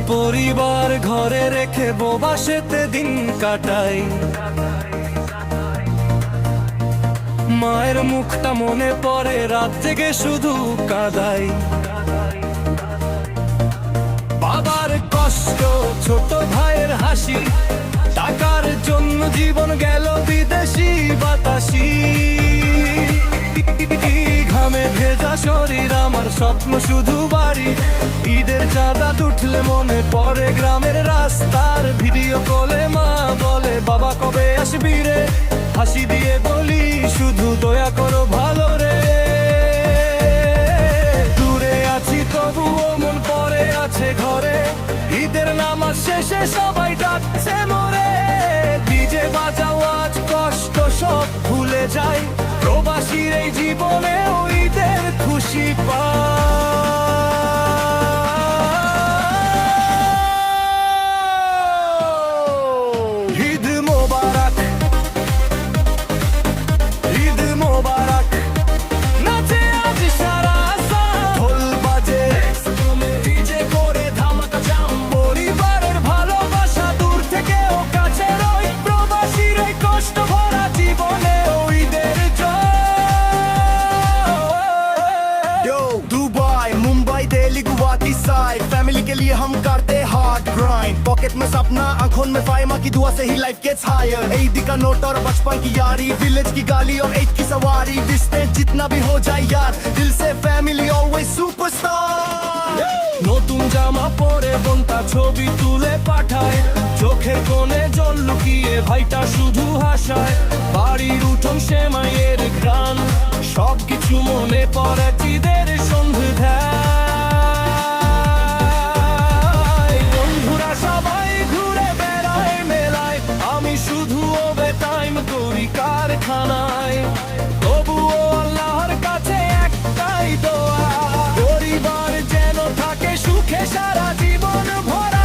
পরিবার ঘরে রেখে বোবাসেতে দিন কাটাই, মায়ের মুখটা মনে পড়ে, রাত জেগে শুধু কাঁদাই। বাবার কষ্ট, ছোট ভাইয়ের হাসি, টাকার জন্য জীবন গেল বিদেশি বাতাসি। ঘামে ভেজা শরীর, আমার স্বপ্ন শুধু বাড়ি। ঈদের চাঁদা উঠলে মনে পড়ে গ্রামের রাস্তার ভিডিও কলে মা বলে, বাবা কবে আসবি রে? হাসি দিয়ে বলি, শুধু দয়া করো ভালো রে। দূরে আছি তবুও মন পড়ে আছে ঘরে, ঈদের নামাজ শেষে সবাই ডাকছে মোরে। ডিজে বাজাও আজ, কষ্ট সব ভুলে যাই, প্রবাসীর এই জীবনে ঈদের খুশি পায়। ঈদ মোবারক, ঈদ মোবারক, নাচে আজ সারা সারা, ঢোল বাজে, ডিজে করে ধামাকা জাম। পরিবারের ভালোবাসা দূর থেকে ও কাছে রই, প্রবাসীর এই কষ্ট ভরা জীবনে ঈদের Dubai, Mumbai, Delhi, Guwahati side, family के लिए हम करते हार्ड ग्राइंड। पॉकेट में सपना, आंखों में फाइमा की दुआ से ही लाइफ गेट्स हायर। ईद का नोट और बचपन की यारी, विलेज की गाली और ईद की सवारी। डिस्टेंस जितना भी हो जाए यार, दिल से फैमिली ऑलवेज सुपरस्टार। নতুন জামা পরে বোনটা ছবি তুলে পাঠায়, চোখের কোণে জল লুকিয়ে ভাইটা শুধু হাসায়। বাড়ির উঠোন সেমাইয়ের ঘ্রাণ, সবকিছু মনে পড়ে ঈদের সন্ধ্যায়। বন্ধুরা সবাই ঘুরে বেড়ায় মেলায়, আমি শুধু ওভার টাইম করি কারখানায়। তবুও আল্লাহর কাছে একটাই দোয়া, পরিবার যেন থাকে সুখে সারা জীবন ভরা।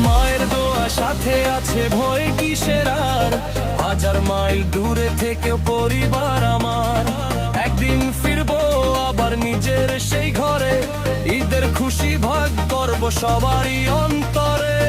মায়ের দোয়া সাথে আছে, ভয় কিসের আর? 1000 মাইল দূরে থেকে পরিবার আমার, একদিন ফিরবো আবার নিজের সেই ঘরে। ঈদের খুশি ভাগ করব সবারই অন্তরে।